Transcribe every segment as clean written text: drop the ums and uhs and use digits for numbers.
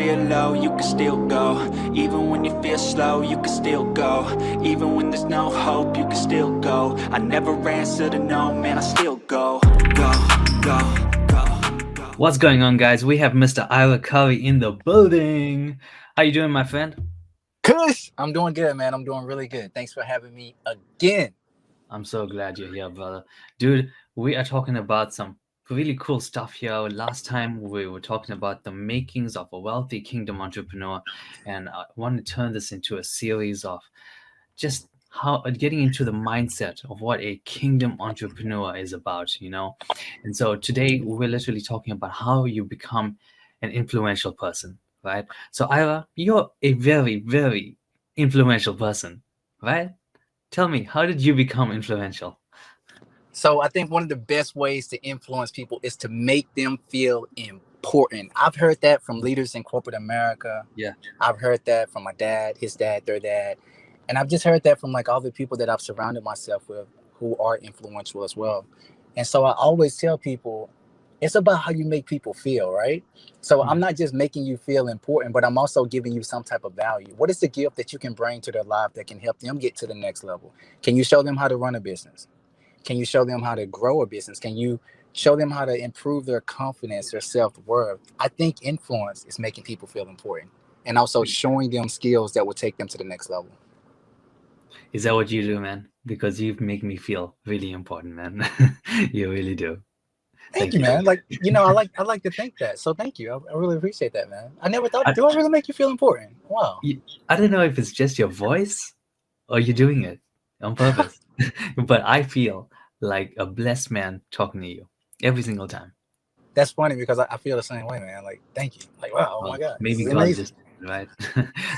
feel low, you can still go. Even when you feel slow, you can still go. Even when there's no hope, you can still go. I never answer to no, man, I still go. Go, go, go, go. What's going on, guys? We have Mr. Ira Curry in the building. How you doing, my friend? Kush, I'm doing good, man. I'm doing really good. Thanks for having me again. I'm so glad you're here, brother. Dude, we are talking about some really cool stuff here. Last time we were talking about the makings of a wealthy kingdom entrepreneur, and I want to turn this into a series of just how getting into the mindset of what a kingdom entrepreneur is about. And so today we're literally talking about how you become an influential person, right? So Ira, you're a very, very influential person, right? Tell me, how did you become influential? So, I think one of the best ways to influence people is to make them feel important. I've heard that from leaders in corporate America. Yeah. I've heard that from my dad, his dad, their dad. And I've just heard that from like all the people that I've surrounded myself with who are influential as well. And so I always tell people it's about how you make people feel, right? So Yeah. I'm not just making you feel important, but I'm also giving you some type of value. What is the gift that you can bring to their life that can help them get to the next level? Can you show them how to run a business? Can you show them how to grow a business? Can you show them how to improve their confidence, their self-worth? I think influence is making people feel important and also showing them skills that will take them to the next level. Is that what you do, man? Because you make me feel really important, man. You really do. Thank Thank you, you. man. Like, I like to think that. So thank you. I really appreciate that, man. I never thought, I, do I really make you feel important? Wow. I don't know if it's just your voice or you're doing it on purpose, but I feel like a blessed man talking to you every single time. That's funny because I feel the same way, man. Like, thank you. Like, wow, oh Well, my God, this maybe is God amazing. just right.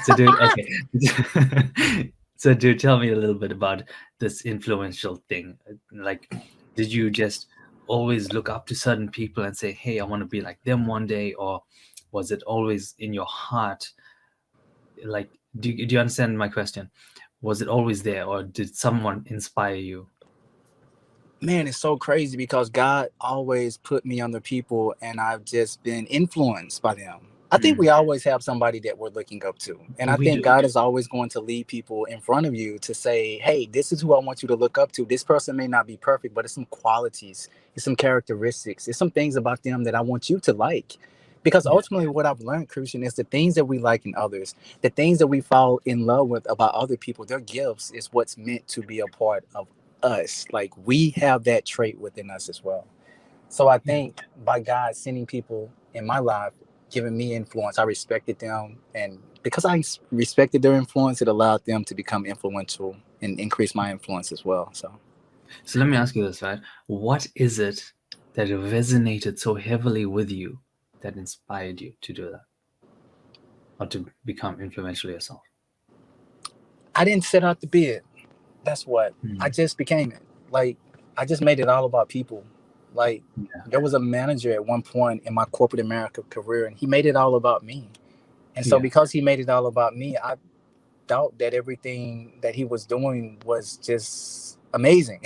So, dude, okay. So, dude, tell me a little bit about this influential thing. Like, did you just always look up to certain people and say, "Hey, I want to be like them one day," or was it always in your heart? Like, do you understand my question? Was it always there, or did someone inspire you? Man, it's so crazy because God always put me under people and I've just been influenced by them. I think Mm, we always have somebody that we're looking up to. And I we think do. God is always going to lead people in front of you to say, hey, this is who I want you to look up to. This person may not be perfect, but it's some qualities, it's some characteristics, it's some things about them that I want you to like. Because Yeah. ultimately, what I've learned, Kurshin, is the things that we like in others, the things that we fall in love with about other people, their gifts is what's meant to be a part of us. Like we have that trait within us as well. So I Yeah. think by God sending people in my life, giving me influence, I respected them. And because respected their influence, it allowed them to become influential and increase my influence as well. So So let me ask you this, right? What is it that resonated so heavily with you that inspired you to do that or to become influential yourself? I didn't set out to be it. That's what I Mm. just became it. Like I just made it all about people. Like Yeah. there was a manager at one point in my corporate America career, and he made it all about me. And so Yeah. because he made it all about me, I thought that everything that he was doing was just amazing.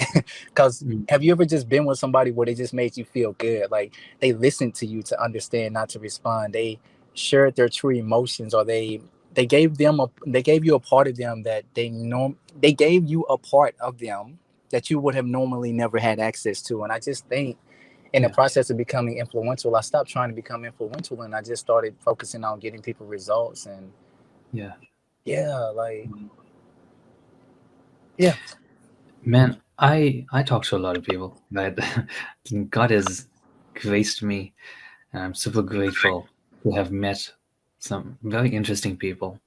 Because Mm. have you ever just been with somebody where they just made you feel good? Like they listened to you to understand, not to respond. They shared their true emotions, or they gave you a part of them that they gave you a part of them that you would have normally never had access to. And I just think in the Yeah. process of becoming influential, I stopped trying to become influential and I just started focusing on getting people results. And Yeah. yeah, like Mm. yeah. Man, I talk to a lot of people, right? God has graced me, and I'm super grateful to have met some very interesting people.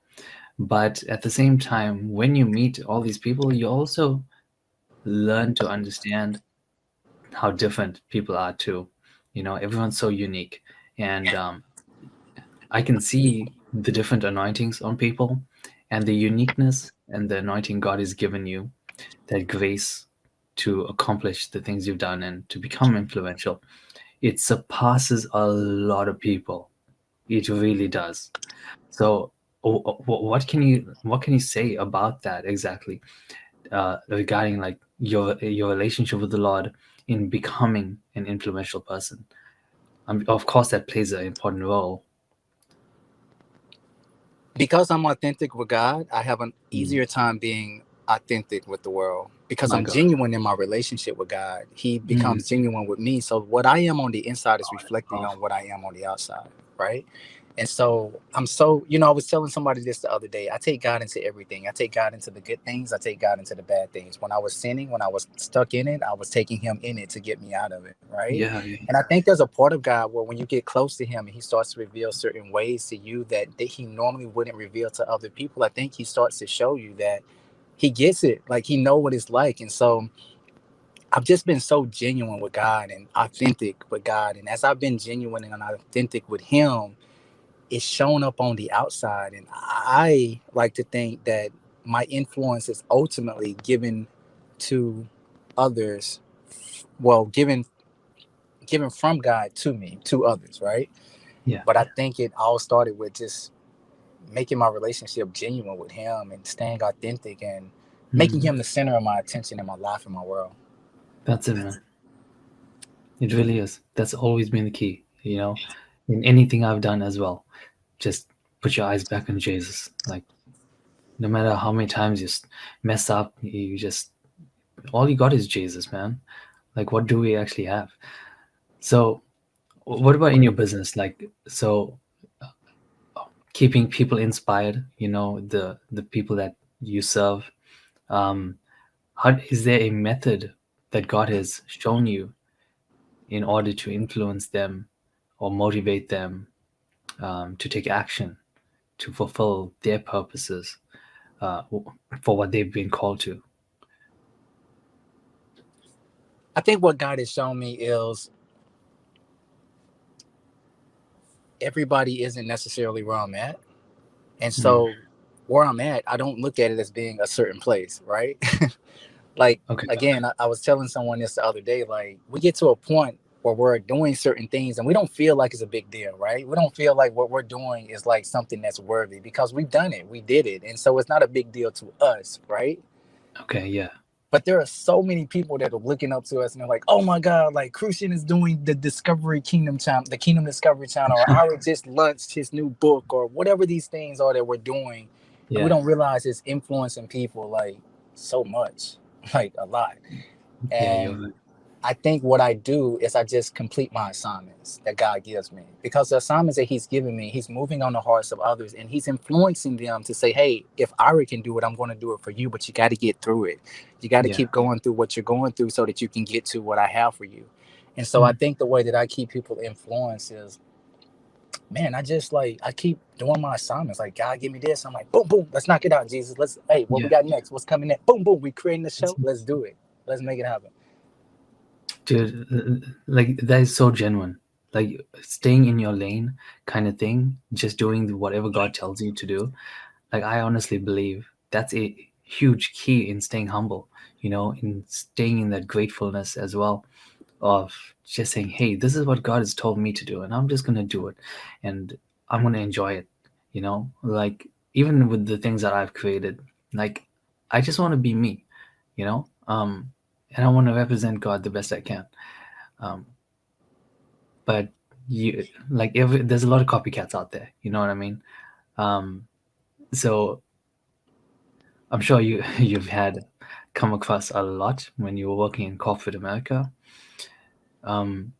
But at the same time, when you meet all these people, you also learn to understand how different people are too. Everyone's so unique, and I can see the different anointings on people, and the uniqueness and the anointing God has given you, that grace to accomplish the things you've done and to become influential. It surpasses a lot of people. It really does. So, what can you say about that exactly, regarding like your relationship with the Lord in becoming an influential person? Of course, that plays an important role. Because I'm authentic with God, I have an Mm. easier time being authentic with the world. Because My I'm God. genuine in my relationship with God, He Mm. becomes genuine with me. So what I am on the inside is Oh, that's reflecting on powerful. what I am on the outside, right? And so I'm so, I was telling somebody this the other day. I take God into everything. I take God into the good things. I take God into the bad things. When I was sinning, when I was stuck in it, I was taking Him in it to get me out of it, right? Yeah, yeah, And I think there's a part of God where when you get close to Him and He starts to reveal certain ways to you that He normally wouldn't reveal to other people, I think He starts to show you that He gets it. Like He know what it's like. And so I've just been so genuine with God and authentic with God. And as I've been genuine and authentic with Him, it's shown up on the outside. And I like to think that my influence is ultimately given to others, well, given from God to me, to others, right? yeah. But I think it all started with just making my relationship genuine with Him and staying authentic and making Mm. Him the center of my attention in my life and my world. That's it, man. It really is. That's always been the key, in anything I've done as well. Just put your eyes back on Jesus. Like, no matter how many times you mess up, you just, all you got is Jesus, man. Like, what do we actually have? So, what about in your business? Like, so keeping people inspired, the people that you serve. Um, how is there a method that God has shown you in order to influence them or motivate them to take action to fulfill their purposes uh, for what they've been called to? I think what God has shown me is everybody isn't necessarily where I'm at. And Mm. so where I'm at, I don't look at it as being a certain place, right? Like, Okay. again, I was telling someone this the other day, like, we get to a point where we're doing certain things and we don't feel like it's a big deal, right? We don't feel like what we're doing is like something that's worthy because we've done it, we did it. And so it's not a big deal to us, right? Okay. Yeah. But there are so many people that are looking up to us and they're like, oh my God, like Kurshin is doing the Discovery Kingdom channel, the Kingdom Discovery channel, or Ira just launched his new book, or whatever these things are that we're doing. And we Yeah. don't realize it's influencing people like so much, like a lot. Yeah. You're And right. I think what I do is I just complete my assignments that God gives me, because the assignments that He's given me, He's moving on the hearts of others and He's influencing them to say, hey, if Ira can do it, I'm going to do it for you. But you got to get through it. You got to Yeah. keep going through what you're going through so that you can get to what I have for you. And so I Mm. think the way that I keep people influenced is, man, I just like, I keep doing my assignments. Like, God, give me this. I'm like, boom, boom, let's knock it out, Jesus. Let's, hey, what we Yeah. got next? What's coming next? Boom, boom, we creating the It's, show. Let's do it. Let's make it happen. dude, like that is so genuine. Like staying in your lane, kind of thing. Just doing whatever God tells you to do. Like I honestly believe that's a huge key in staying humble. In staying in that gratefulness as well, of just saying, hey, this is what God has told me to do, and I'm just going to do it. And I'm going to enjoy it. Like even with the things that I've created, like I just want to be me, you know, um, and I want to represent God the best I can. Um, but there's a lot of copycats out there, you know what I mean? Um, so I'm sure you've had come across a lot when you were working in corporate America. Um,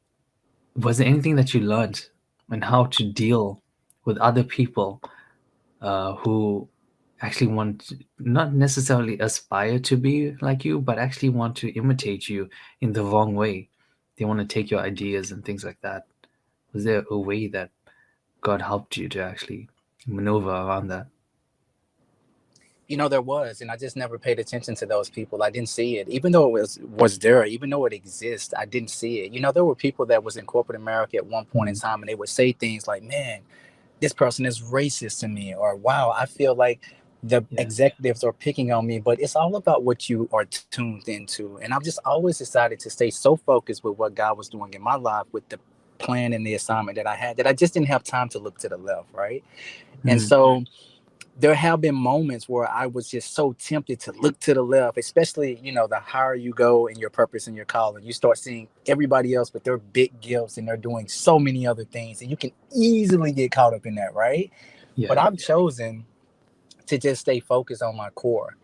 was there anything that you learned on how to deal with other people who actually want to not necessarily aspire to be like you, but actually want to imitate you in the wrong way? They want to take your ideas and things like that. Was there a way that God helped you to actually maneuver around that? There was, and I just never paid attention to those people. I didn't see it, even though it was there, even though it exists. I didn't see it. There were people that was in corporate America at one point in Mm. time, and they would say things like, "Man, this person is racist to me," or "Wow, I feel like the Yeah, executives are picking on me." But it's all about what you are tuned into, and I've just always decided to stay so focused with what God was doing in my life, with the plan and the assignment that I had, that I just didn't have time to look to the left, right? And mm, so there have been moments where I was just so tempted to look to the left, especially, the higher you go in your purpose and your calling, you start seeing everybody else with their big gifts and they're doing so many other things, and you can easily get caught up in that, right? But yeah, I've chosen to just stay focused on my core.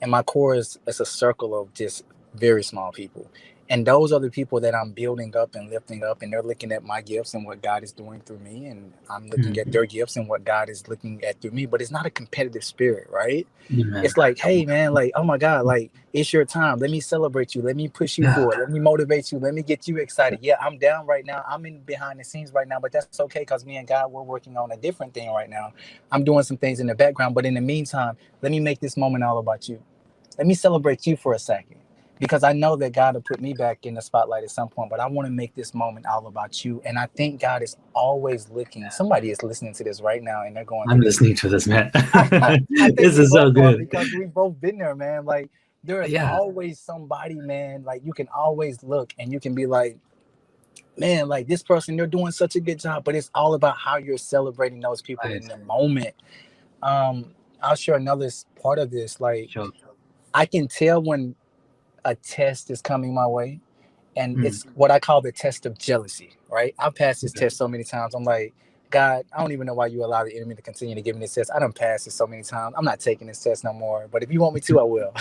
And my core is a circle of just very small people. And those are the people that I'm building up and lifting up, and they're looking at my gifts and what God is doing through me, and I'm looking at their gifts and what God is looking at through me. But it's not a competitive spirit, right? Amen. It's like, hey man, like, oh my God, like, it's your time. Let me celebrate you. Let me push you forward. Let me motivate you. Let me get you excited. Yeah, I'm down right now. I'm in behind the scenes right now, but that's okay, because me and God, we're working on a different thing right now. I'm doing some things in the background, but in the meantime, let me make this moment all about you. Let me celebrate you for a second, because I know that God will put me back in the spotlight at some point, but I want to make this moment all about you. And I think God is always looking. Somebody is listening to this right now, and they're going I'm through this. listening to this, man. I think This we is so both are, good. because we've both been there, man. Like, there is Yeah. always somebody, man. Like, you can always look and you can be like, man, like, this person, they're doing such a good job. But it's all about how you're celebrating those people Right. in the moment. I'll share another part of this. Like, Sure. I can tell when a test is coming my way, and Mm. it's what I call the test of jealousy, right? I've passed this Okay. test so many times. I'm like, God, I don't even know why you allow the enemy to continue to give me this test. I done passed it so many times. I'm not taking this test no more. But if you want me to, I will.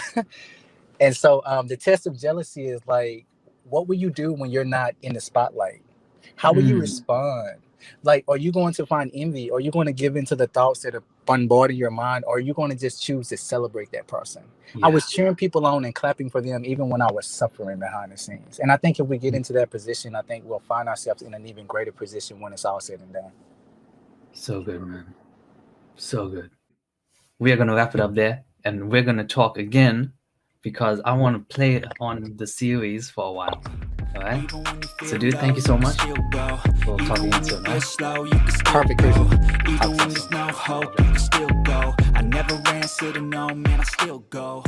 And so the test of jealousy is like, what will you do when you're not in the spotlight? How will you respond? Like, are you going to find envy? Are you going to give into the thoughts that are bombarding your mind? Or are you going to just choose to celebrate that person? Yeah. I was cheering people on and clapping for them even when I was suffering behind the scenes. And I think if we get into that position, I think we'll find ourselves in an even greater position when it's all said and done. So good, man. So good. We are going to wrap it up there, and we're going to talk again, because I want to play on the series for a while. All right? So, dude, thank you so much. We'll talk again soon, all right? Perfect, Kurshin. Even when there's no hope, you can still go. I never answer to no, man, I still go.